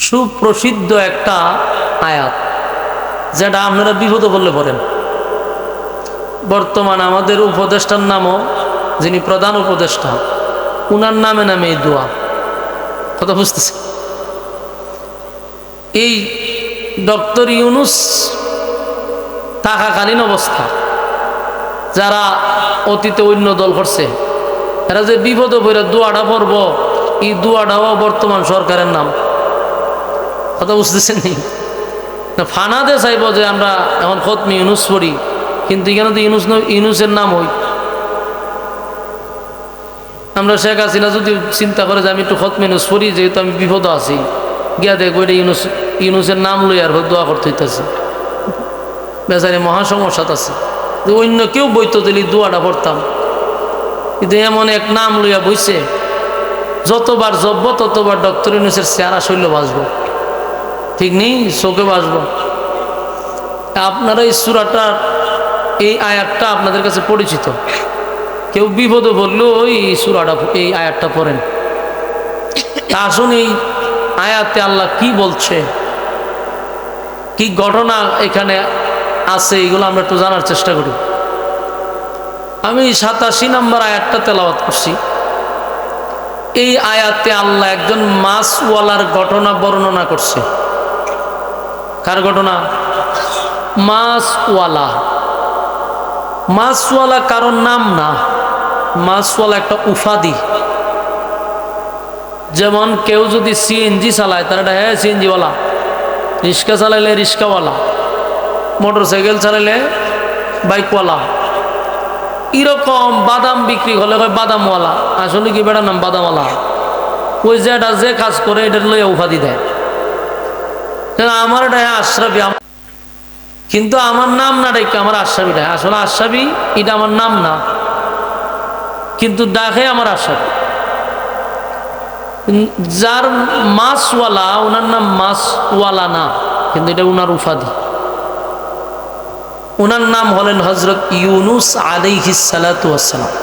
সুপ্রসিদ্ধ একটা আয়াত, যেটা আপনারা বিপদে বললে পড়েন। বর্তমান আমাদের উপদেষ্টার নামও, যিনি প্রধান উপদেষ্টা, উনার নামে নামে এই দোয়া। কথা বুঝতেছে? এই ডক্টর ইউনুস থাকাকালীন অবস্থা যারা অতীতে অন্য দল করছে, এরা যে বিপদে পড়ে দোয়াটা পড়ব, এই দোয়াটাও বর্তমান সরকারের নাম। কথা বুঝতেছেন নি? ফানাদে চাইব যে আমরা এখন খতমি ইউনুস পড়ি, কিন্তু এখানে তো ইউনুসের নাম হই। আমরা শেখ হাসিনা যদি চিন্তা করে যে আমি একটু খতমি ইউনুস পড়ি, যেহেতু আমি বিপদ আছি, গিয়া দেখবো এটা ইউনুসের নাম লই আর দোয়া করতে হইতেছে। বেচারি মহা সমস্যাত আছে, যে অন্য কেউ বইতো দিলি দোয়াটা পড়তাম, কিন্তু এমন এক নাম লইয়া বইছে, যতবার জব্ব ততবার ডক্টর ইউনুসের চেহারা শৈল বাঁচবো, ঠিক নেই, চোখে বাঁচবো। আপনারা এই সূরাটার এই আয়াতটা আপনাদের কাছে পরিচিত, কেউ বিপদে বললেও ওই সূরাটা, এই আয়াতটা পড়েন। আসুন এই আয়াতে আল্লাহ কি বলছে, কি ঘটনা এখানে আছে, এগুলো আমরা একটু জানার চেষ্টা করি। আমি 87 নম্বর আয়াতটা তেলাওয়াত করছি। এই আয়াতে আল্লাহ একজন মাছওয়ালার ঘটনা বর্ণনা করছে। কার ঘটনা? মাছওয়ালা। মাছওয়ালা কারণ নাম না, মাছওয়ালা একটা উপাধি। যেমন কেউ যদি সিএনজি চালায়, তার এটা হ্যাঁ সিএনজিওয়ালা, রিক্সা চালাইলে রিক্সাওয়ালা, মোটর সাইকেল চালাইলে বাইকওয়ালা। এরকম বাদাম বিক্রি হলে হয় বাদামওয়ালা, আসলে কি বেটার নাম বাদামওয়ালা। ওই যেটা যে কাজ করে এটা লইয়া উপাধি দেয়। আমার এটা হ্যাঁ আশরাফি, কিন্তু আমার নাম না ডাকে আমার আশরাফিটা, আসলে আশরাফি এটা আমার নাম না, কিন্তু ডাকে আমার আশরাফি। যার মাছওয়ালা, ওনার নাম মাছওয়ালা না, কিন্তু এটা ওনার উপাধি। ওনার নাম হলেন হযরত ইউনুস আলাইহিস সালাতু ওয়াস সালাম।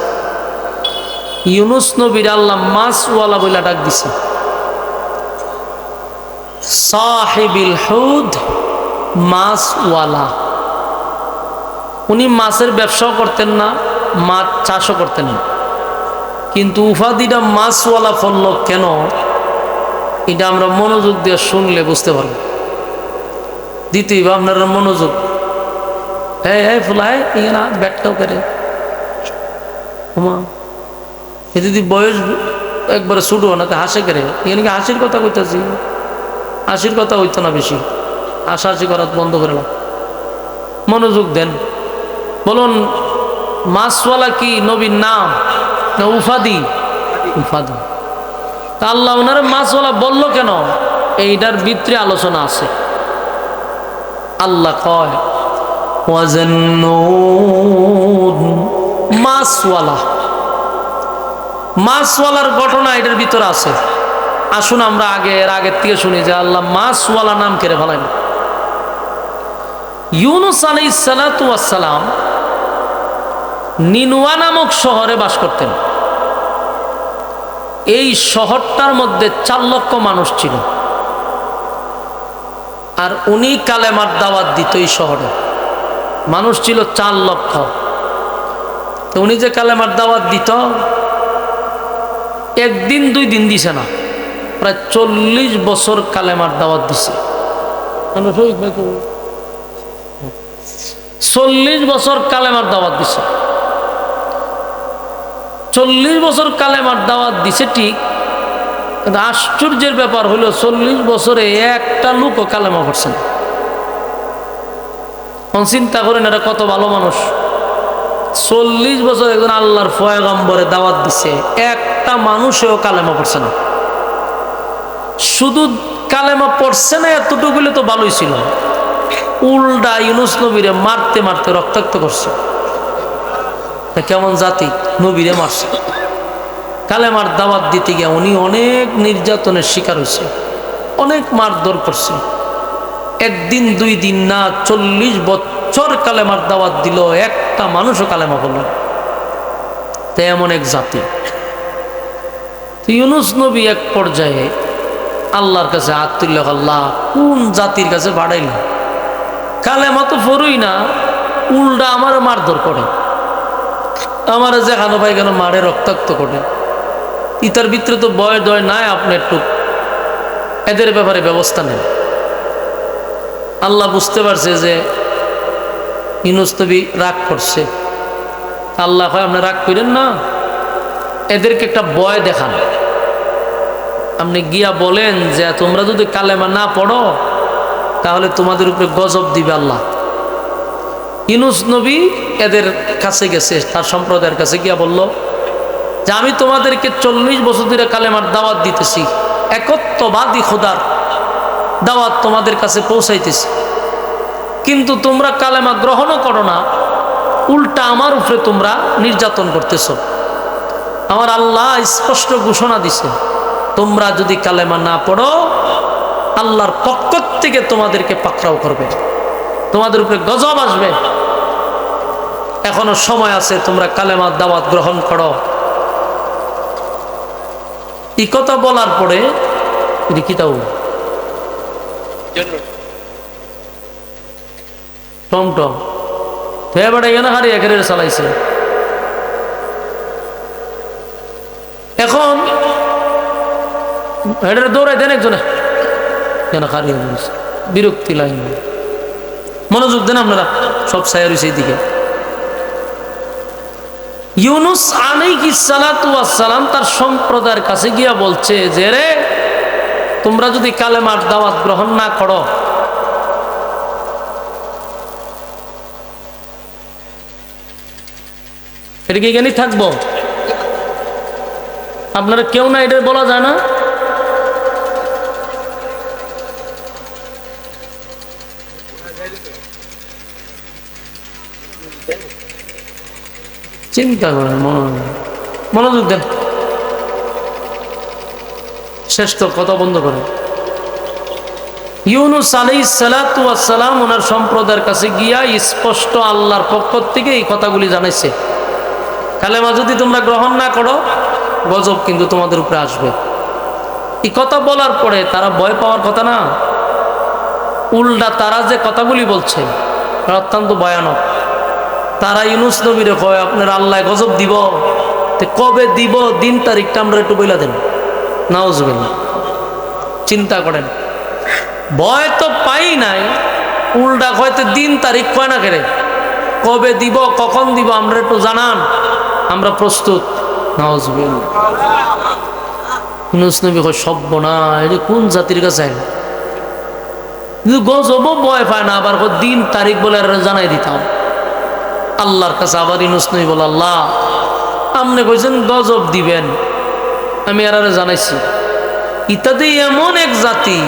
ইউনুস নবীর আল্লাহ মাছওয়ালা বলে ডাক দিছে। সাহিবিল হুদ, মাছওয়ালা। উনি মাছের ব্যবসাও করতেন না, মাছ চাষও করতেন না, কিন্তু উপাধিটা মাছওয়ালা ফলল কেন, এটা আমরা মনোযোগ দিয়ে শুনলে বুঝতে পারব। দ্বিতীয় আপনারা মনোযোগ, হ্যাঁ হ্যাঁ ফুলায় ইনা ব্যাটটাও করে এ যদি বয়স একবারে ছুটো না, হাসে করে এখানে কি হাসির কথা কইতেছি? হাসির কথা হইতো না বেশি, হাসাহাসি করা বন্ধ করে না, মনোযোগ দেন। বলুন, মাছওয়ালা কি নবীর নাম না উপাধি? উপাধি। তা আল্লাহ ওনার মাছওয়ালা বলল কেন, এইটার ভিতরে আলোচনা আছে। আল্লাহ কয় মাছওয়ালা, মাছওয়ালার ঘটনা এটার ভিতরে আছে। আসুন আমরা আগের থেকে শুনি যে আল্লাহ মাছওয়ালা নাম কেড়ে ফেলেন। ইউনুস আলাইহিস সালাতু ওয়াস সালাম নিনুয়া নামক শহরে বাস করতেন। এই শহরটার মধ্যে 4 লক্ষ মানুষ ছিল, আর উনি কালেমার দাওয়াত দিত। এই শহরে মানুষ ছিল 4 লক্ষ। তো উনি যে কালেমার দাওয়াত দিত, একদিন 2 দিন দিছে না, প্রায় 40 বছর কালেমার দাওয়াত দিছে। 40 বছর কালেমার দাওয়াত দিছে। 40 বছর কালেমার দাওয়াত দিছে ঠিক, কিন্তু আশ্চর্যের ব্যাপার হলো 40 বছরে একটা লোকও কালেমা পড়ছে না। চিন্তা করেন এটা কত ভালো মানুষ। 40 বছর একজন আল্লাহর পয়গম্বরে দাওয়াত দিছে, একটা মানুষেও কালেমা পড়ছে না। শুধু কালেমা পড়ছে না এতটুকু হলে তো ভালোই ছিল, উল্টা ইউনুস নবীরে মারতে মারতে রক্তাক্ত করছে। কেমন জাতি, নবীরে মারছে। কালেমার দাওয়াত দিতে গিয়ে উনি অনেক নির্যাতনের শিকার হয়েছে, অনেক মারধর করছে। একদিন 2 দিন না, 40 বছর কালেমার দাওয়াত দিল, একটা মানুষও কালেমা বলল না। এমন এক জাতি। ইউনুস নবী এক পর্যায়ে আল্লাহর কাছে হাত তুললে, আল্লাহ কোন জাতির কাছে বাড়াইল, কালেমা তো পড়ুই না, উল্টা আমার মারধর করে, আমার যেখানে পাই কেন মারে রক্তাক্ত করে। ইতার ভিতরে তো ভয় দয় নাই, আপনি একটু এদের ব্যাপারে ব্যবস্থা নেন। আল্লাহ বুঝতে পারছে যে ইউনূস নবী রাগ করছে। আল্লাহ হয় আপনি রাগ করেন না, এদেরকে একটা ভয় দেখান। আপনি গিয়া বলেন যে তোমরা যদি কালেমা না পড়ো তাহলে তোমাদের উপরে গজব দিবে আল্লাহ। ইউনূস নবী এদের কাছে গেছে, তার সম্প্রদায়ের কাছে গিয়া বলল যে আমি তোমাদেরকে 40 বছর ধরে কালেমার দাওয়াত দিতেছি, একত্ববাদী খোদার দাওয়াত তোমাদের কাছে পৌঁছাইতেছি, কিন্তু তোমরা কালেমা গ্রহণও করো না, উল্টা আমার উপরে তোমরা নির্যাতন করতেছ। আমার আল্লাহ স্পষ্ট ঘোষণা দিছে, তোমরা যদি কালেমা না পড়ো আল্লাহর পক্ষ থেকে তোমাদেরকে পাকড়াও করবে, তোমাদের উপরে গজব আসবে। এখনো সময় আছে, তোমরা কালেমার দাওয়াত গ্রহণ করো। এই কথা বলার পরে রিকিতাও টমটম এবারে এখানে হারিয়ে একের চালাইছে। এখন এটা দৌড়াই দেন একজনে, কেন হারিয়ে বিরক্তি লাইন। মনোযোগ দেন আপনারা, সব ছায়া রয়েছে এইদিকে। ইউনূস আলাইহিস সালাতু ওয়াস সালাম তার সম্প্রদায়ের কাছে গিয়া বলছে যে রে, তোমরা যদি কালেমার দাওয়াত গ্রহণ না করো এটা কি এখানেই থাকবো? আপনারা কেউ না, এটা বলা যায় না। চিন্তা করেন, মনোযোগ দেন, শেষ তো কথা বন্ধ করেন। ইউনূস আলাইহিস সালাতু ওয়াস সালাম ওনার সম্প্রদায়ের কাছে গিয়া স্পষ্ট আল্লাহর পক্ষ থেকে এই কথাগুলি জানাইছে, কালেমা যদি তোমরা গ্রহণ না করো গজব কিন্তু তোমাদের উপরে আসবে। এই কথা বলার পরে তারা ভয় পাওয়ার কথা না, উল্টা তারা যে কথাগুলি বলছে অত্যন্ত ভয়ানক। তারা ইউনূস নবীরে কয় আপনার আল্লাহ গজব দিব, কবে দিব দিন তারিখটা আমরা একটু বইলা দেন। নাউজুবিল্লাহ। চিন্তা করেন, ভয় তো পাই নাই, উল্টা হয়তো দিন তারিখ কয় না কেড়ে, কবে দিব কখন দিব আমরা একটু জানান, আমরা প্রস্তুত। নাউজুবিল্লাহ। ইউনূস নবী কয় সর্বনাশ, এটা কোন জাতির কাছে গজবও ভয় পায় না, আবার দিন তারিখ বলে জানাই দিতাম। আল্লাহর কাছে আবার ইউনূস নবী বলে, আল্লাহ আপনি কইছেন গজব দিবেন, আমি এরারে জানাইছি। ইত্যাদি এমন এক জাতি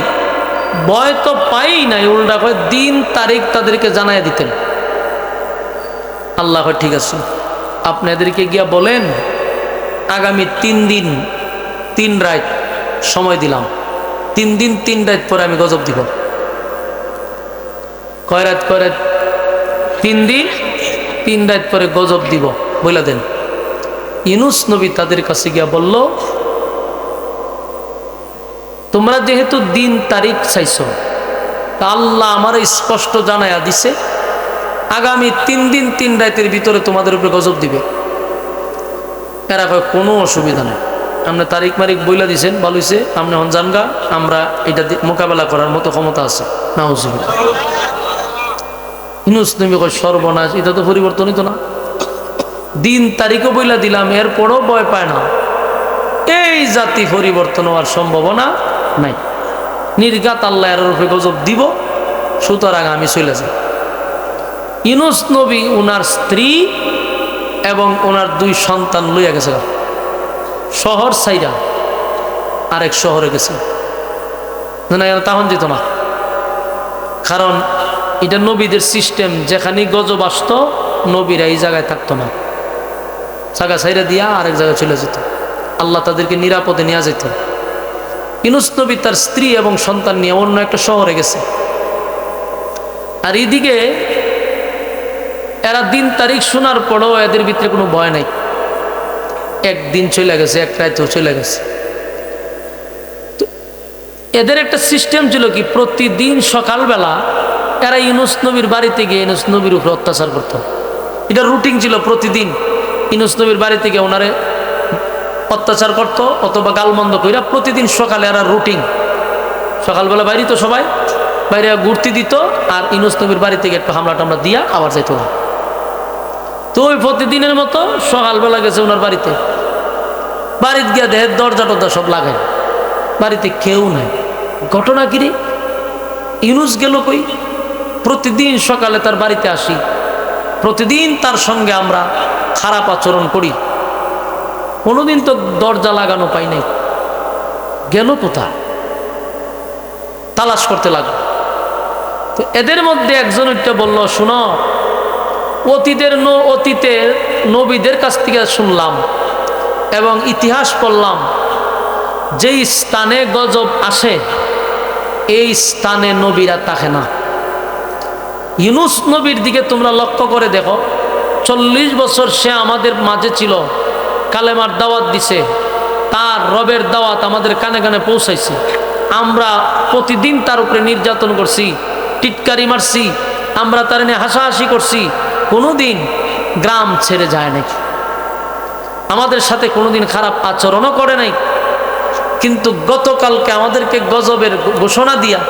ভয় তো পাই নাই, উল্টা কয় দিন তারিখ তাদেরকে জানাই দিতেন। আল্লাহ কয় ঠিক আছে, আপনাদেরকে গিয়া বলেন আগামী 3 দিন 3 রাত সময় দিলাম, 3 দিন 3 রাত পরে আমি গজব দিব। কয় রাত? 3 দিন 3 রাত পরে গজব দিব বলে দেন। ইউনূস নবী তাদের কাছে গিয়া বলল, তোমরা যেহেতু দিন তারিখ চাইছো, তা আল্লাহ আমার স্পষ্ট জানায়া দিছে আগামী 3 দিন 3 রাতের ভিতরে তোমাদের উপরে গজব দিবে। এরা কয় কোনো অসুবিধা নেই, আপনি তারিখ মারিক বইলা দিছেন, ভালো হইছে, আপনি হন জানগা, আমরা এটা মোকাবেলা করার মতো ক্ষমতা আছে। নাউজুবিল্লাহ। ইউনূস নবী কয় সর্বনাশ, এটা তো পরিবর্তন হইতো না, দিন তারিখও বইলা দিলাম, এরপরও ভয় পায় না, এই জাতি পরিবর্তন হওয়ার সম্ভাবনা নাই, নির্ঘাত আল্লাহ এর উপরে গজব দিব, সুতরাং আমি চলে যাই। ইউনূস নবী ওনার স্ত্রী এবং ওনার 2 সন্তান লইয়া গেছে শহর সাইরা আরেক শহরে গেছে। না তখন যেত না, কারণ এটা নবীদের সিস্টেম, যেখানে গজব আসতো নবীরা এই জায়গায় থাকতো না, জায়গা সাইরা দিয়া আরেক জায়গায় চলে যেত, আল্লাহ তাদেরকে নিরাপদে নিয়ে যেত। ইউনূস নবী তার স্ত্রী এবং সন্তান নিয়ে অন্য একটা শহরে গেছে। আর এইদিকে এরা দিন তারিখ শোনার পরেও এদের ভিতরে কোনো ভয় নাই, একদিন চলে গেছে, এক রাতও চলে গেছে। তো এদের একটা সিস্টেম ছিল কি, প্রতিদিন সকালবেলা এরা ইউনুস নবীর বাড়িতে গিয়ে ইউনুস নবীর উপর অত্যাচার করত। এটা রুটিন ছিল, প্রতিদিন ইউনুস নবীর বাড়িতে গিয়ে ওনারে অত্যাচার করত অথবা গালমন্দ কইরা প্রতিদিন সকালে এরা রুটিন। সকালবেলা বাইরে তো সবাই বাইরে ঘুরতে দিত, আর ইউনুস নবীর বাড়ি থেকে একটু হামলা টামলা দিয়া আবার যাইত। তো ওই প্রতিদিনের মতো সকালবেলা গেছে ওনার বাড়িতে, বাড়িতে গিয়া দেহের দরজা টরজা সব লাগায়, বাড়িতে কেউ নাই। ঘটনা কিরে, ইউনুস গেল কই? প্রতিদিন সকালে তার বাড়িতে আসি, প্রতিদিন তার সঙ্গে আমরা খারাপ আচরণ করি, কোনোদিন তো দরজা লাগানো পাই নাই, গেল কোথায়? তালাশ করতে লাগলো। তো এদের মধ্যে একজন একটা বলল, শুনো, অতীতের নবীদের কাছ থেকে শুনলাম এবং ইতিহাস পড়লাম, যেই স্থানে গজব আসে এই স্থানে নবীরা থাকে না। ইউনুস নবীর দিকে তোমরা লক্ষ্য করে দেখো, 40 বছর সে আমাদের মাঝে ছিল, কালেমার দাওয়াত দিছে, তার রবের দাওয়াত আমাদের কানে কানে পৌঁছাইছে। আমরা প্রতিদিন তার উপরে নির্যাতন করছি, টিটকারি মারছি, আমরা তার নিয়ে হাসাহাসি করছি, কোনোদিন গ্রাম ছেড়ে যায় নাই, আমাদের সাথে কোনোদিন খারাপ আচরণও করে নাই। কিন্তু গতকালকে আমাদেরকে গজবের ঘোষণা দিয়া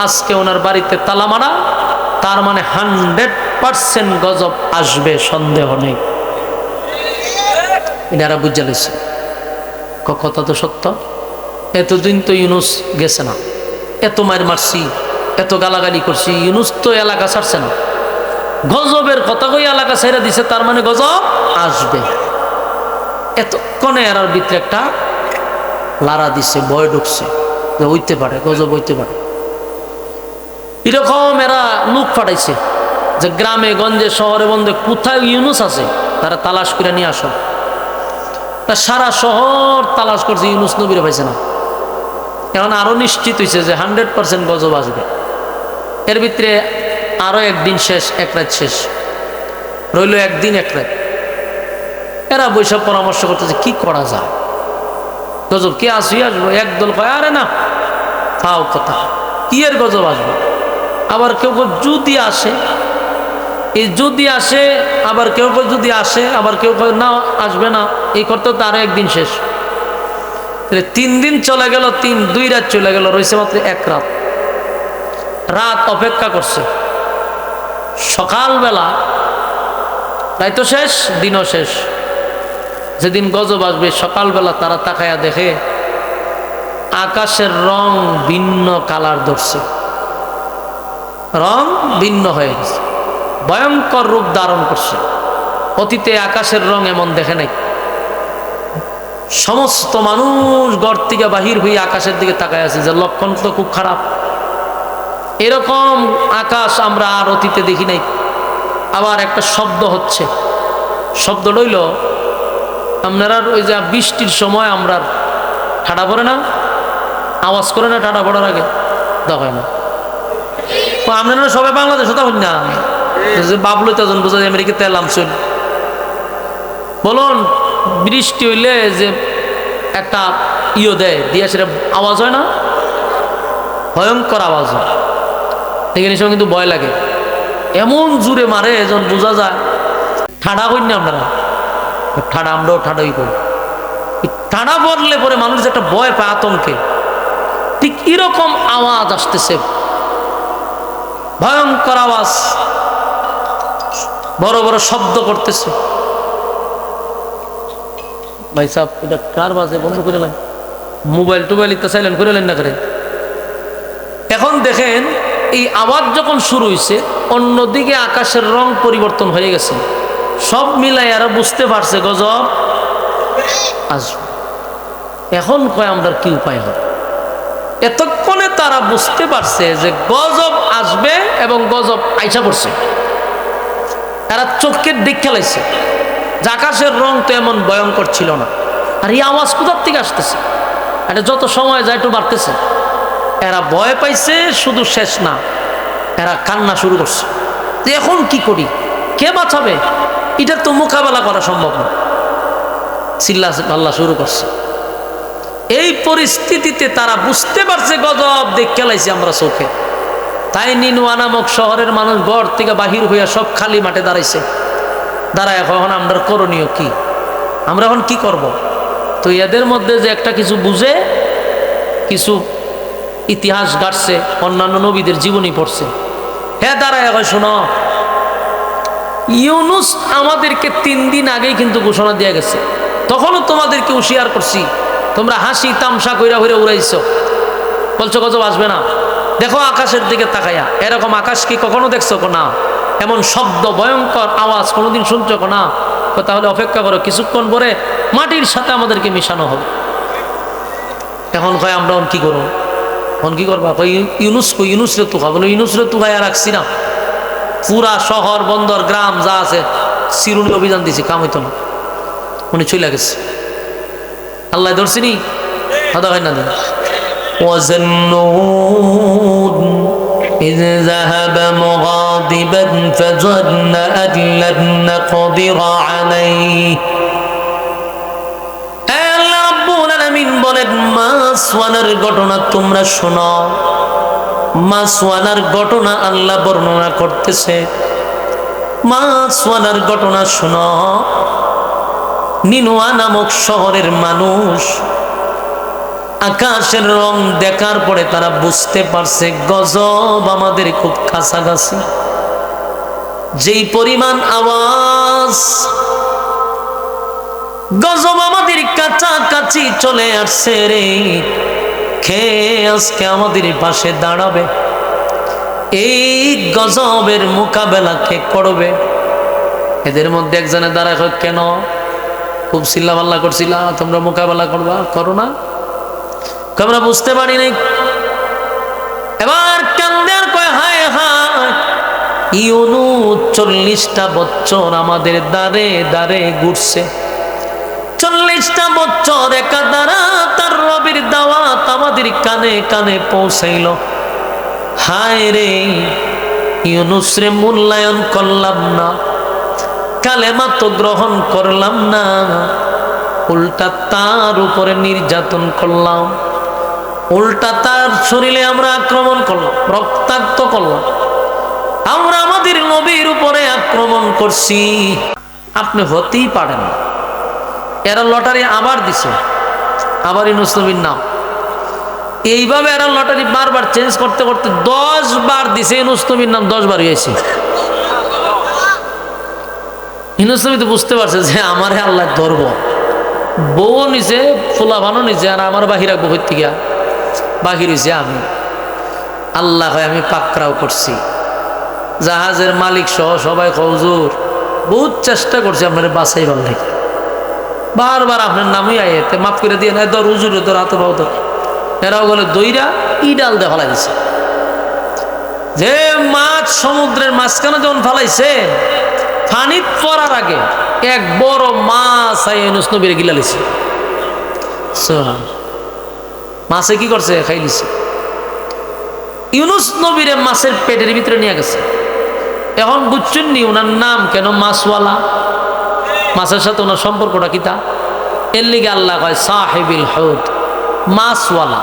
আজকে ওনার বাড়িতে তালা মারা, তার মানে 100% গজব আসবে, সন্দেহ নেই। এনারা বুঝে লেছে, কথা তো সত্য। এতদিন তো ইউনুস গেছে না, এত মার মারছি, এত গালাগালি করছি, ইউনুস তো এলাকা ছাড়ছে না, গজবের কথা কই এলাকা ছেড়ে দিছে, তার মানে গজব আসবে। এতক্ষণে এরার ভিতরে একটা লারা দিছে, ভয় ঢুকছে যে হইতে পারে, গজব হইতে পারে। এরকম এরা লোক পাঠাইছে যে গ্রামে গঞ্জে শহরে বন্ধে কোথায় ইউনুস আছে তারা তালাশ করে নিয়ে আসো। সারা শহর তালাশ করছে, ইউনুস নবীরে পাইছে না। এখন আরো নিশ্চিত হয়েছে যে 100% গজব আসবে। এর ভিতরে আরো একদিন শেষ, এক রাত শেষ রইল, একদিন এক রাত। এরা বৈশাখ পরামর্শ করতেছে কি করা যায়, গজব কে আসি আসবো। একদল কয় আরে না, ফাও কথা, কি এর গজব আসবে। আবার কেউ যদি আসে, এই যদি আসে, আবার কেউ যদি আসে, আবার কেউ না আসবে না, এই করতে তো আরো একদিন শেষ। 3 দিন চলে গেল, 2 রাত চলে গেল, রয়েছে মাত্র 1 রাত। রাত অপেক্ষা করছে, সকালবেলা রাইতো শেষ, দিনও শেষ। যেদিন গজব আসবে সকালবেলা তারা তাকায়া দেখে আকাশের রং ভিন্ন কালার ধরছে, রং ভিন্ন হয়ে গেছে, ভয়ঙ্কর রূপ ধারণ করছে। অতীতে আকাশের রং এমন দেখে নাই। সমস্ত মানুষ ঘর থেকে বাহির হয়ে আকাশের দিকে তাকায় আছে যে লক্ষণ তো খুব খারাপ। এরকম আকাশ আমরা আর অতীতে দেখি নাই। আবার একটা শব্দ হচ্ছে, শব্দ রইল আপনারা ওই যে বৃষ্টির সময় আমরা ঠাডা পড়ে না, আওয়াজ করে না ঠাডা পড়ার আগে, দেখায় না। আপনারা সবাই বাংলাদেশ হতা হন না, বাবলু তখন বোঝা যায় আমেরিকাতে এলাম চল। বলুন বৃষ্টি হইলে যে একটা দেয় দিয়া, সেটা আওয়াজ হয় না, ভয়ঙ্কর আওয়াজ হয়। এখানে সময় কিন্তু ভয় লাগে, এমন জুড়ে মারে যখন বোঝা যায়। ঠাডা হইন না আপনারা, ঠাডা আমরাও ঠাডাই করি। ঠাডা পড়লে পরে মানুষ একটা ভয় পায়, আতঙ্কে। ঠিক এরকম আওয়াজ আসতেছে, ভয়ঙ্কর আওয়াজ, বড় বড় শব্দ করতেছে। ভাই সাহেব এটা কার বাজে, বন্ধ করে নেন মোবাইল টোবাইল, ইত্যা সাইলেন্ট করে নেন না করে। এখন দেখেন এই আওয়াজ যখন শুরু হয়েছে, অন্যদিকে আকাশের রং পরিবর্তন হয়ে গেছে। সব মিলাই এরা বুঝতে পারছে গজব আসবে। এখন কয় আমরা কি উপায় হবে? এতক্ষণে তারা বুঝতে পারছে যে গজব আসবে এবং গজব আইসা পড়ছে। এরা চোখের দিক খেলাইছে যে আকাশের রং তো এমন ভয়ঙ্কর ছিল না, আর এই আওয়াজ কোথার থেকে আসতেছে, এটা যত সময় যায় একটু বাড়তেছে। এরা ভয় পাইছে, শুধু শেষ না, এরা কান্না শুরু করছে যে এখন কি করি, কে বাঁচাবে, এটা তো মোকাবেলা করা সম্ভব না। চিল্লা পাল্লা শুরু করছে। এই পরিস্থিতিতে তারা বুঝতে পারছে গজব দেখে লাইছি আমরা চোখে। তাই নিনুয়া নামক শহরের মানুষ ঘর থেকে বাহির হইয়া সব খালি মাঠে দাঁড়াইছে। দাঁড়ায় এখন আমরা করণীয় কি, আমরা এখন কি করব? তো এদের মধ্যে যে একটা কিছু বুঝে, কিছু ইতিহাস গাড়ছে, অন্যান্য নবীদের জীবনী পড়ছে, হ্যাঁ দাঁড়ায় এখন শোনো, ইউনুস আমাদেরকে 3 দিন আগেই কিন্তু ঘোষণা দিয়ে গেছে, তখনও তোমাদেরকে হুঁশিয়ার করছি, তোমরা হাসি তামসা কইরা কইরা উড়াইছো, বলছো গজব আসবে না। দেখো আকাশের দিকে তাকাইয়া, এরকম আকাশ কি কখনো দেখছো না? এমন শব্দ ভয়ঙ্কর আওয়াজ কোনোদিন শুনছো না? তাহলে অপেক্ষা করো, কিছুক্ষণ পরে মাটির সাথে আমাদেরকে মিশানো হবে। এখন কয় আমরা কি করবো, এখন কি করবা? ইউনুস কই, ইউনুস রে তুখা, বলো ইউনুস রে তুখাইয়া রাখছি না, পুরা শহর বন্দর গ্রাম যা আছে চিরুনি অভিযান দিছি, কাম হইতো না, উনি চলে গেছে। আল্লাহ ধরছিনি কথা হয় না। وَظَنُّونَ إِذْ ذَهَبَ مُغَاضِبًا فَظَنَّ أَن لَّن نَّقْدِرَ عَلَيْهِ আল্লাহ রাব্বুল আলামিন বলেন, মাসওয়ালার ঘটনা তোমরা শোনো। মাসওয়ালার ঘটনা আল্লাহ বর্ণনা করতেছে। মাসওয়ালার ঘটনা শোনো। নিনুয়া নামক শহরের মানুষ আকাশের রং দেখার পরে তারা বুঝতে পারছে গজব আমাদের খুব কাছাকাছি। যেই পরিমাণ আওয়াজ, গজব আমাদের কাছাকাছি চলে আসছে রে, খেয়ে আজকে আমাদের পাশে দাঁড়াবে, এই গজবের মোকাবেলা কে করবে? এদের মধ্যে একজনে দাঁড়ায়, কেন খুব চিল্লাপাল্লা করছিলা, তোমরা মোকাবেলা করবা, করো না? আমরা বুঝতে পারি নাই। এবার কান্দে আর কয়, হায় হায়, ইউনুস 40টা বছর আমাদের দাঁড়ে দাঁড়ে ঘুরছে, 40টা বছর একা দ্বারা তার রবের দাওয়াত আমাদের কানে কানে পৌঁছাইল। হায় রে, ইউনুস রে মূল্যায়ন করলাম না, কালেমা তো গ্রহণ করলাম না, উল্টা তার উপরে নির্যাতন করলাম, উল্টা তার শরীরে আমরা আক্রমণ করলাম, রক্তাক্ত করলাম, আমরা আমাদের নবীর উপরে আক্রমণ করছি। আপনি হতেই পারেন না। এরা লটারি আবার দিছে, আবার ইউনুস নবীর নাম, এইভাবে এরা লটারি বারবার চেঞ্জ করতে করতে 10 বার দিছে ইউনুস নবীর নাম, 10 বার হয়েছে। ইউনুস নবী তো বুঝতে পারছে যে আমারে আল্লাহ ধরব, বউ নিছে, ফুলা ভানো নিছে, আর আমার বাহির রাখবো হইতে গিয়া বাহির হয়েছে আমি। আল্লাহ হয় আমি পাকড়াও করছি, জাহাজের মালিক সহ সবাই, হুজুর বহুত চেষ্টা করছে আপনার বাঁচাইবার লাগে, বারবার আপনার নামই আইতে মাফ করে দিয়ে নাই, ধর হুজুরে ধর, হাতে পাও ধর। এরাও বলে দইরা ইডাল দিয়ে ফেলাই দিছে। যে মাছ সমুদ্রের মাঝখানে যখন ফেলাইছে, পানিত পড়ার আগে এক বড় মাছ ইউনুস নবীর গিলা লিছে। মাছে কি করছে, খাই লিছে। ইউনুস নবীরে মাছের পেটের ভিতরে নিয়ে গেছে। এখন বুঝছেন নি ওনার নাম কেন মাছওয়ালা? মাছের সাথে ওনার সম্পর্কটা কিতা? এর লিগে আল্লাহ কয় সাহিবিল হুদ, মাছওয়ালা।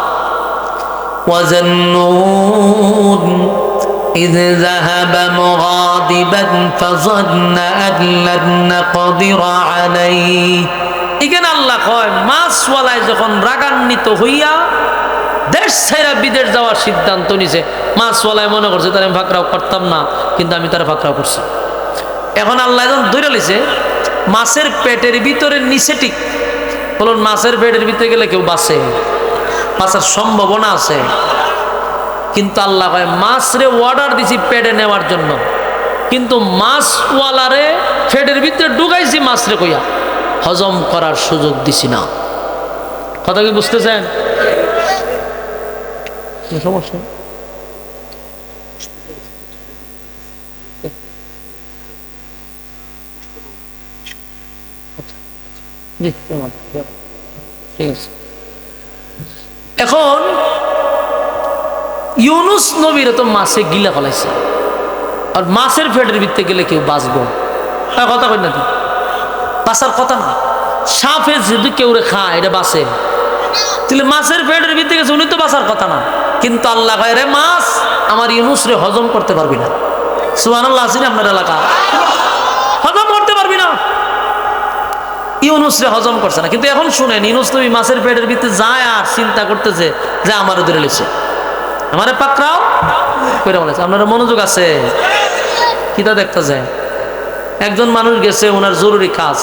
وَظَنُّونَ إِذْ ذَهَبَ مُغَاضِبًا فَظَنَّ أَن لَّن نَّقْدِرَ عَلَيْهِ। এখানে আল্লাহ কয় মাছওয়ালায় যখন রাগান্বিত হইয়া দেশ ছেড়ে বিদেশ যাওয়ার সিদ্ধান্ত নিছে, মাছওয়ালায় মনে করছে তার আমি ফাঁকরাও করতাম না, কিন্তু আমি তারা ফাঁকরাও করছি। এখন আল্লাহ যখন ধরে লিছে মাছের পেটের ভিতরে নিচে, ঠিক বলুন, মাছের পেটের ভিতরে গেলে কেউ বাঁচে, বাঁচার সম্ভাবনা আছে, কিন্তু আল্লাহ কয় মাছরে অর্ডার দিছি পেটে নেওয়ার জন্য, কিন্তু মাছওয়ালারে পেটের ভিতরে ঢুকাইছি মাছরে কইয়া, হজম করার সুযোগ দিছি না। কথা কি বুঝতেছেন? সমস্যা ঠিক আছে। এখন ইউনুস নবীর তো মাছে গিলা ফেলাইছে, আর মাছের পেটের ভিতরে গেলে কেউ বাঁচবো? কথা কই না, বাঁচার কথা না। সাপে যদি কেউ খায় এটা বাঁচে, তাহলে মাছের পেটের ভিতরে গেছে, উনি তো বাঁচার কথা না, কিন্তু আল্লাহ কয় রে মাছ আমার ইউনুস রে হজম করতে পারবি না। সুবহানাল্লাহ, আছেন আপনার এলাকা, হজম করতে পারবি না, ইউনুস রে হজম করছে না। কিন্তু এখন শুনেন, ইউনুস নবী মাছের পেটের ভিতরে যায় আর চিন্তা করতেছে যে আমারও ধরে লেছে, আমারে পাকড়াও করে বলেছে। আপনারা মনোযোগ আছে কিতা দেখতে যায়, একজন মানুষ গেছে ওনার জরুরি কাজ,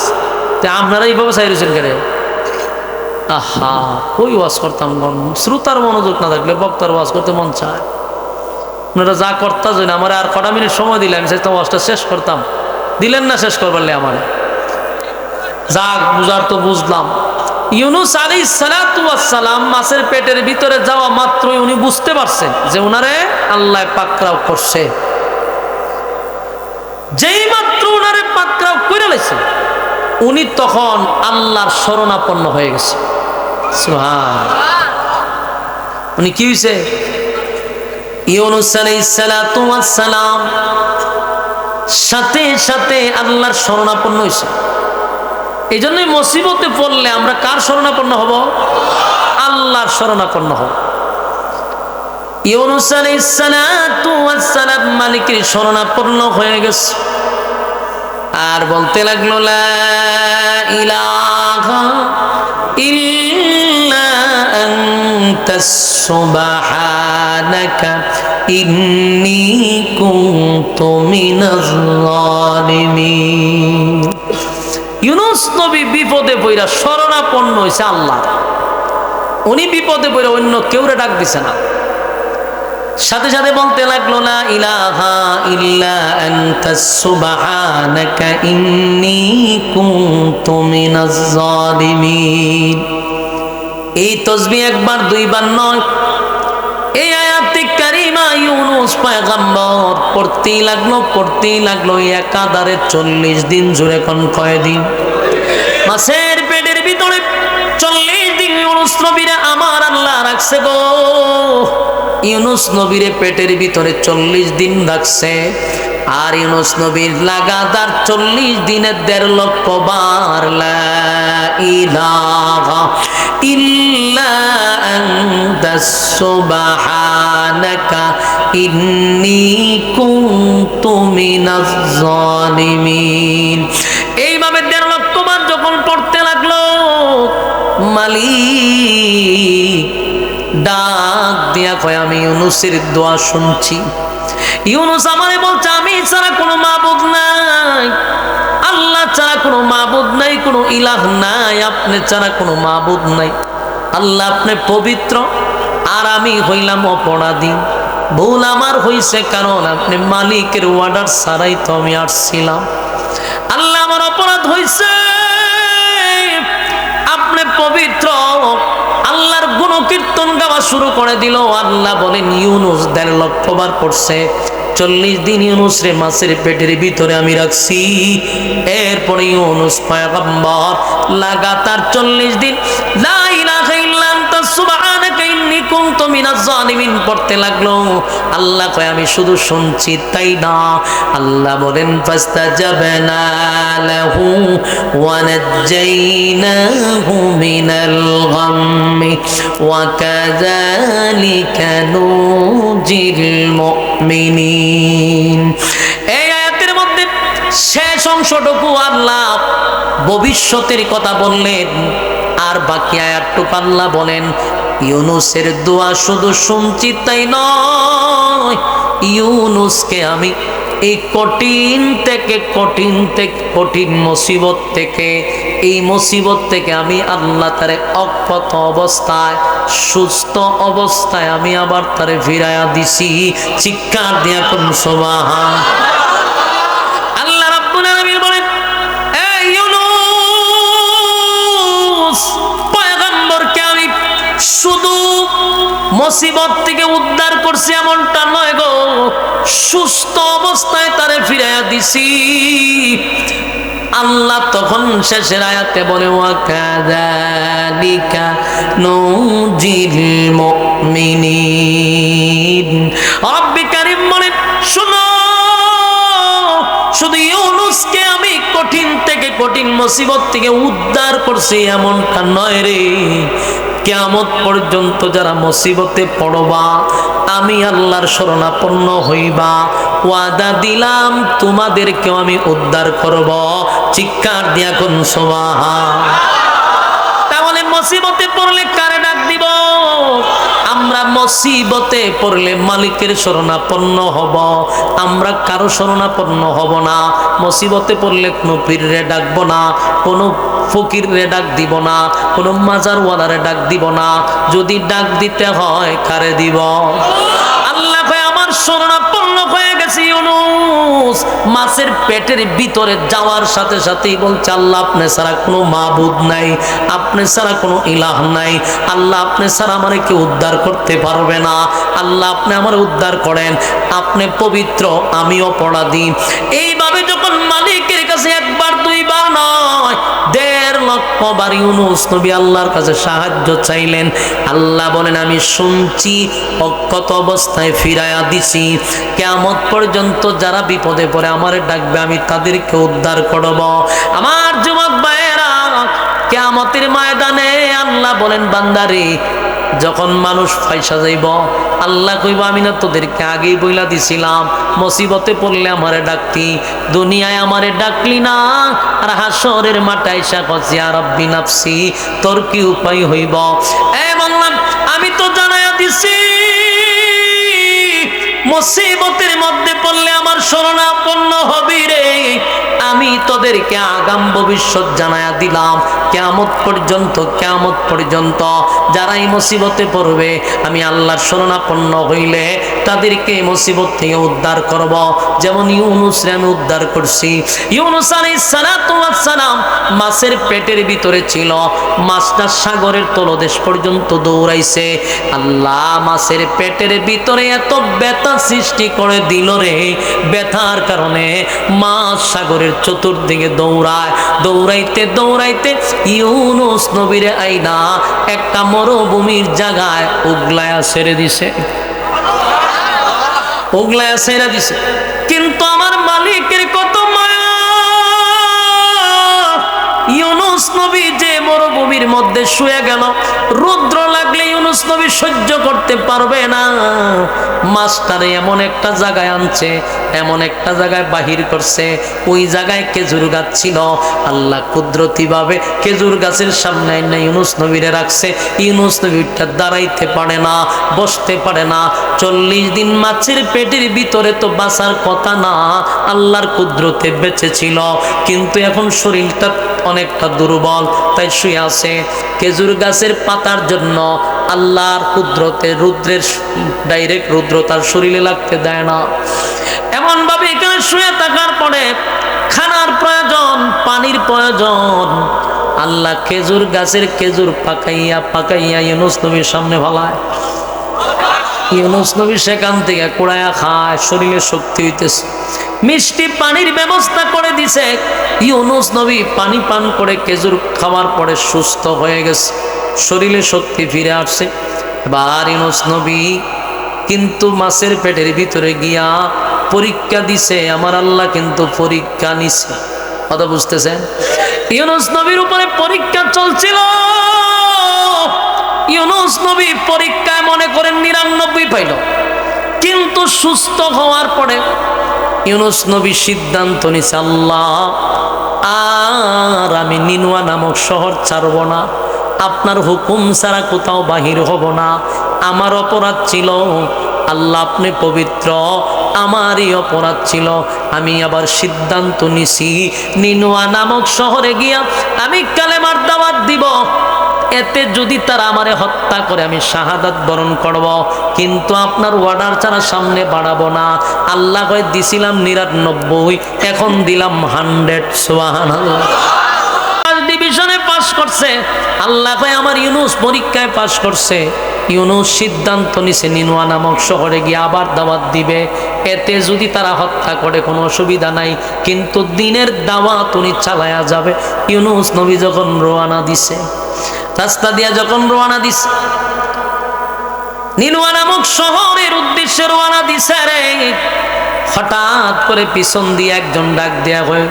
তা আপনারা এইভাবে চাই রয়েছেন কেন? আহা, ওই ওয়াজ করতাম, শ্রোতার মনোযোগ না থাকলে বক্তার ওয়াজ করতে মন চায়। আপনারা যা করতে না, আমার আর কটা মিনিট সময় দিলে আমি চাইতাম ওয়াজটা শেষ করতাম, দিলেন না শেষ করবারলে আমার যা বুঝার তো বুঝলাম। ইউনুস আলাইহিস সালাতু ওয়াস সালাম মাছের পেটের ভিতরে যাওয়া মাত্রই উনি বুঝতে পারছেন যে উনারে আল্লাহ পাকড়াও করছে। যেই মাত্র উনারে পাকড়াও করে লাইছে, উনি তখন আল্লাহর শরণাপন্ন হয়ে গেছে। সুবহানাল্লাহ, উনি কি হইছে? ইউনুস আলাইহিস সালাতু ওয়াস সালাম সাথে সাথে আল্লাহর শরণাপন্ন হইছে। এই জন্যই মুসিবতে পড়লে আমরা কার শরণাপন্ন হব? আল্লাহর শরণাপন্ন হব। ইউনুস আলাইহিস সালাতু ওয়াস সালাম মালিকের শরণাপন্ন হয়ে গেছে আর বলতে লাগলো লা ইলাহা ইল্লা আনতা সুবহানাকা ইন্নী কুনতু মিনাজ জালিমিন। ইউনুস নবী বিপদে পড়া শরণাপন্ন হয়েছে আল্লাহ। উনি বিপদে পড়ে অন্য কেউরে ডাক দিছে না, সাথে সাথে বলতে লাগলো লা ইলাহা ইল্লা আনতা সুবহানাকা ইন্নী কুনতু মিনাজ জালিমিন। এই তাসবিহ একবার দুইবার নয়, এই আয়াতে কারিমা ইউনুস পয়গম্বর পড়তেই লাগলো একাধারে 40 দিন জুড়ে। কোন কয়দিন? মাছের পেটের ভিতরে 40 দিন ইউনুস নবীরে আমার আল্লাহ রাখছে গো। ইউনুস নবীরে পেটের ভিতরে 40 দিন রাখছে, আর ইউনুস নবীর লাগাতার 40 দিনে 1.5 লক্ষ বার লা ইলাহা ইল্লা আনতা সুবহানাকা ইন্নী কুনতু মিনাজ জালিমিন। এইভাবে 1.5 লক্ষ বার যখন পড়তে লাগলো, মালিক ডাক দিয়া কয় আমি ইউনুসের দোয়া শুনছি। ইউনুস আমারে বলছে আমি ছাড়া কোনো মাবুদ নাই, আল্লাহ ছাড়া কোনো মাবুদ নাই, কোনো ইলাহ নাই, আপনি ছাড়া কোনো মাবুদ নাই। আল্লাহ আপনি পবিত্র, আর আমি হইলাম অপরাধী। ভুল আমার হইছে, কারণ আপনি মালিকের অর্ডার ছাড়াই তো আমি আসছিলাম। আল্লাহ আমার অপরাধ হইছে, আপনি পবিত্র। আল্লাহর গুণকীর্তন গাওয়া শুরু করে দিল। আল্লাহ বলেন ইউনুস 1.5 লক্ষ বার পড়ছে। 40 দিন ইউনুস রে মাছের পেটের ভিতরে আমি রাখছি। এরপরে ইউনুস পয়গম্বর লাগাতার 40 দিন লা ইলাহা ইল্লা আনতা সুবহানাকা ইন্নী কুনতু মিনাজ জালিমিন পড়তে লাগলো। আল্লাহ কয় আমি শুধু শুনছি তাই না, আল্লাহ বলেন ফাস্তাজাবনা লাহু ওয়া নাজ্জাইনাহু মিনাল গাম্মি ওয়া কাযালিকা নুজিল মুমিনিন। এই আয়াতের মধ্যে শেষ অংশটুকু আল্লাহ ভবিষ্যতের কথা বললেন, আর বাকি আয়াতটুকু আল্লাহ বলেন ইউনুসের দোয়া শুধু শুনছি তাই নয়, ইউনুসকে আমি এই কঠিন মুসিবত থেকে, এই মুসিবত থেকে আমি আল্লাহ তারে অক্ষত অবস্থায়, সুস্থ অবস্থায় আমি আবার তারে ফিরাইয়া দিছি। চিৎকার দিয়া কোন সুবহান। আল্লাহ রাব্বুল আলামিন বলেন এই ইউনুস পয়গম্বরকে আমি শুধু মুসিবত থেকে উদ্ধার করছি এমনটা নয় গো, সুস্থ অবস্থায় তারে ফিরাইয়া দিছি। আল্লাহ তখন শেষের আয়াতে বলে ওয়া কাযালিকা নুজিল মুমিনিন। রব্বি কারীম বলেন শুনো, শুধু ইউনুসকে আমি কঠিন মুসিবত থেকে উদ্ধার করছি এমনটা নয় রে, কিয়ামত পর্যন্ত যারা মুসিবতে পড়বা, আমি আল্লাহর শরণাপন্ন হইবা, ওয়াদা দিলাম তোমাদেরকেও আমি উদ্ধার করব। চিৎকার দিয়া কোন সুবহান। তাহলে মুসিবতে পড়লে কারে ডাক দিব? আমরা মুসিবতে পড়লে মালিকের শরণাপন্ন হব, আমরা কারো শরণাপন্ন হব না। মুসিবতে পড়লে কোনো পীররে ডাকবো না, কোনো ফকিররে ডাক দিব না, কোনো মাজারওয়ালারে ডাক দিব না। যদি ডাক দিতে হয় কারে দিব? আল্লাহ কয় আমার শরণাপন্ন হয়ে গেছি ইউনূস। মাছের পেটের ভিতরে যাওয়ার সাথে সাথেই বলছে আল্লাহ আপনি ছাড়া কোনো মাবুদ নাই, আপনি ছাড়া কোনো ইলাহ নাই। আল্লাহ আপনি ছাড়া আমারে কেউ উদ্ধার করতে পারবে না। আল্লাহ আপনি আমার উদ্ধার করেন, আপনি পবিত্র, আমি অপরাধী। এইভাবে যখন মালিকের কাছে একবার দুইবার নয় ১.৫ লক্ষ বার ইউনূস নবী আল্লাহর কাছে সাহায্য চাইলেন। আল্লাহ বলেন আমি শুনছি, অক্ষত অবস্থায় ফিরাইয়া দিছি। কিয়ামত পর্যন্ত যারা বিপদে পড়ে আমারে ডাকবে, আমি তাদেরকে উদ্ধার করব। আমার যুবক ভাইয়েরা, কিয়ামতের ময়দানে আল্লাহ বলেন বান্দারে, যখন মানুষ পয়সা যাইব, আল্লাহ কইব আমি না তোদেরকে আগেই বইলা দিছিলাম মুসিবতে পড়লে আমারে ডাকতি, দুনিয়ায় আমারে ডাকলি না, আর হাসরের মাঠে আইসা কইছি ইয়া রাব্বি নাফসি, তোর কি উপায় হইব? বললাম আমি তো জানাইয়া দিছি মুসিবতের মধ্যে পড়লে আমার শরণাপন্ন হবি রে। আমি তোদেরকে আগাম ভবিষ্যৎ জানায়া দিলাম, কিয়ামত পর্যন্ত যারা এই মুসিবতে পড়বে, আমি আল্লাহর শরণাপন্ন হইলে তাদেরকে মুসিবত থেকে উদ্ধার করব। যেমন ইউনূসরে আমি উদ্ধার করছি। ইউনূস আলাইহিস সালাতু ওয়াস সালাম মাছের পেটের ভিতরে ছিল, মাছটা সাগরের তলদেশ পর্যন্ত দৌড়াইছে। আল্লাহ মাছের পেটের ভিতরে এত ব্যথা সৃষ্টি করে দিল রে, ব্যথার কারণে মাছ সাগরের চতুর্দিকে দৌড়াইতে ইউনূস নবীরে আইনা একটা মরুভূমির জায়গায় উগলায়া ছেড়ে দিছে। কিন্তু আমার মালিকের কত মায়া, ইউনূস নবী যে মরুভূমির মধ্যে শুয়ে গেল, রৌদ্র লাগলে ইউনূস নবী সহ্য করতে পারবে না। মাছটারে এমন একটা জায়গায় আনছে, এমন একটা জায়গায় বাহির করছে, ওই জায়গায় খেজুর গাছ ছিল। আল্লাহ কুদরতি ভাবে খেজুর গাছের সামনে না ইউনূস নবীরে রাখছে। ইউনূস নবীটা দাঁড়াইতে পারে না, বসতে পারে না। ৪০ দিন মাছের পেটের ভিতরে তো বাঁচার কথা না, আল্লাহর কুদরতে বেঁচে ছিল, কিন্তু এখন শরীরটা অনেকটা দুর্বল, তাই শুয়ে আছে। খেজুর গাছের পাতার জন্য আল্লাহর কুদরতে ডাইরেক্ট রৌদ্র তার শরীরে লাগতে দেয় না। এমন ভাবে এখানে শুয়ে থাকার পরে খানার প্রয়োজন, পানির প্রয়োজন। আল্লাহ খেজুর গাছের খেজুর পাকাইয়া ইউনূস নবীর সামনে ফলায়। ইউনূস নবী সেখান থেকে কুড়াইয়া খায়, শরীরে শক্তি হইতেছে। মিষ্টি পানির ব্যবস্থা করে দিছে। ইউনূস নবী পানি পান করে খেজুর খাওয়ার পরে সুস্থ হয়ে গেছে, শরীরে শক্তি ফিরে আসছে। এবার ইউনূস নবী কিন্তু মাছের পেটের ভিতরে গিয়া পরীক্ষা দিছে। আমার আল্লাহ কিন্তু পরীক্ষা নিছে, কথা বুঝতেছেন? ইউনূস নবীর উপরে পরীক্ষা চলছিল। ইউনূস নবী পরীক্ষায় মনে করেন ৯৯ পাইল, কিন্তু সুস্থ হওয়ার পরে ইউনূস নবী সিদ্ধান্ত নিছে আল্লাহ আর আমি নিনওয়া নামক শহর ছাড়ব না, আপনার হুকুম ছাড়া কোথাও বাহির হব না। আমার অপরাধ ছিল আল্লাহ, আপনি পবিত্র, আমারই অপরাধ ছিল। আমি আবার সিদ্ধান্ত নিছি নিনওয়া নামক শহরে গিয়া আমি কালেমার দাওয়াত দিব। এতে যদি তারা আমারে হত্যা করে আমি শাহাদাত বরণ করব, কিন্তু আপনার অর্ডার ছাড়া সামনে বাড়াবো না। আল্লাহ কয় দিছিলাম ৯৯, এখন দিলাম 100। সুবহানাল্লাহ। ডিভিশনে পাস করছে। আল্লাহ কয় আমার ইউনূস পরীক্ষায় পাস করছে। ইউনূস সিদ্ধান্ত নিছে নিনওয়া নামক শহরে গিয়ে আবার দাওয়াত দিবে। এতে যদি তারা হত্যা করে কোনো অসুবিধা নাই, কিন্তু দিনের দাওয়াত উনি চালায়া যাবে। ইউনূস নবী যখন রওনা দিছে, রাস্তা দিয়া যখন রওনা দিছে, নিনওয়া নামক শহরের উদ্দেশ্যে রওনা দিছে রে, হঠাৎ করে পিছন দিয়ে একজন ডাক দেয়া হয়,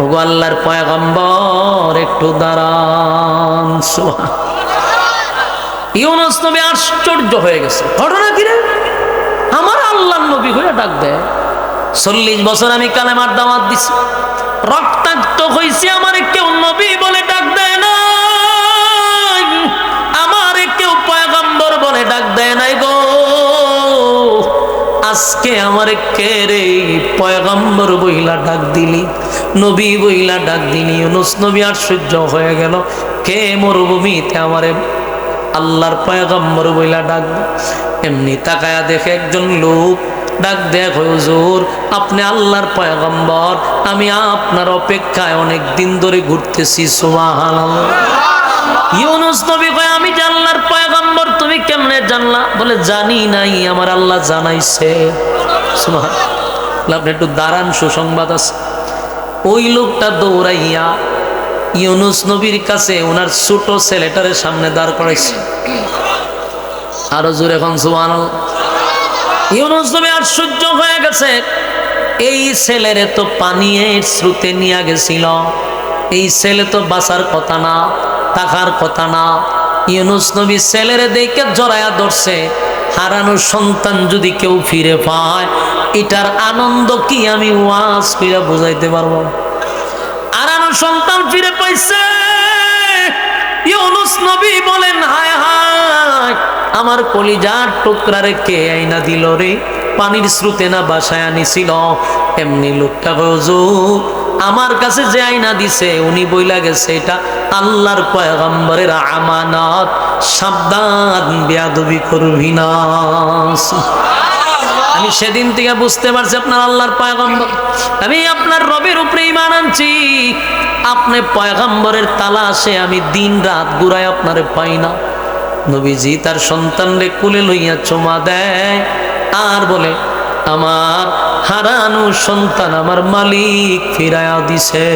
ওগো আল্লাহর পয়গম্বর একটু দাঁড়ান। ইউনুস নবী আশ্চর্য হয়ে গেছে, ঘটনা কি রে, আমার আল্লাহর নবী হয়ে ডাক দেয়। 40 বছর আমি কালেমার দাওয়াত দিছি, রক্তাক্ত হইছে, আমার কেউ নবী বলে ডাক দেয় না, আমার কেউ পয়গম্বর বলে ডাক দেয় নাই গো। আজকে আমার কে রে পয়গম্বর বইলা ডাক দিলি, নবী বইলা ডাক দিলি। ইউনুস নবী আশ্চর্য হয়ে গেল, কে মরুভূমিতে আমারে আল্লাহর পয়গম্বর বইলা ডাক। এমনি তাকায়া দেখে একজন লোক ডাক দেখ, হুজুর আপনি আল্লাহর পয়গম্বর, আমি আপনার অপেক্ষায় অনেক দিন ধরে ঘুরতেছি। সুবহানাল্লাহ। ইউনুস নবী কয়, আমি যে আল্লাহর পয়গম্বর তুমি কেমনে জানলা? বলে জানি নাই, আমার আল্লাহ জানাইছে। সুবহানাল্লাহ। আপনি একটু দাঁড়ান, সুসংবাদ আছে। ওই লোকটা দৌড়াইয়া ইউনুস নবীর কাছে ওনার ছোট ছেলেটারের সামনে দাঁড় করাইছে। আরো জোরে এখন সুবহানাল্লাহ। ইউনুস নবী আশ্চর্য হয়ে গেছে, এই ছেলেরে তো পানির স্রোতে নিয়ে গেছিল, এই ছেলে তো বাঁচার কথা না, থাকার কথা না। ইউনুস নবী ছেলেরে দেখে জড়ায়া ধরছে। হারানো সন্তান যদি কেউ ফিরে পায়, এটার আনন্দ কি আমি ওয়াজ কইরা বুঝাইতে পারবো? হারানো সন্তান ফিরে পাইছে। ইউনুস নবী বলেন, হায় হায়, আমার কলিজার টুকরা রে কে আইনা দিল রে, পানির স্রোতে না বাসায় আনিছিল। এমনি লোকটা হুজুর আমার কাছে যে আইনা দিছে, উনি বইলা গেছে এটা আল্লাহর পয়গম্বরের আমানত, সাবধান বেয়াদবি করবি না। আমি সেদিন থেকে বুঝতে পারছি আপনার আল্লাহর পয়গম্বর, আমি আপনার রবের উপরে ঈমান আনছি। আপনি পয়গম্বরের তালাশে আমি দিন রাত ঘুরাই আপনারে পাই না। নবীজি তার সন্তানরে কোলে লইয়া চুমা দেয় আর বলে, আমার হারানো সন্তান আমার মালিক ফিরায়া দিছে।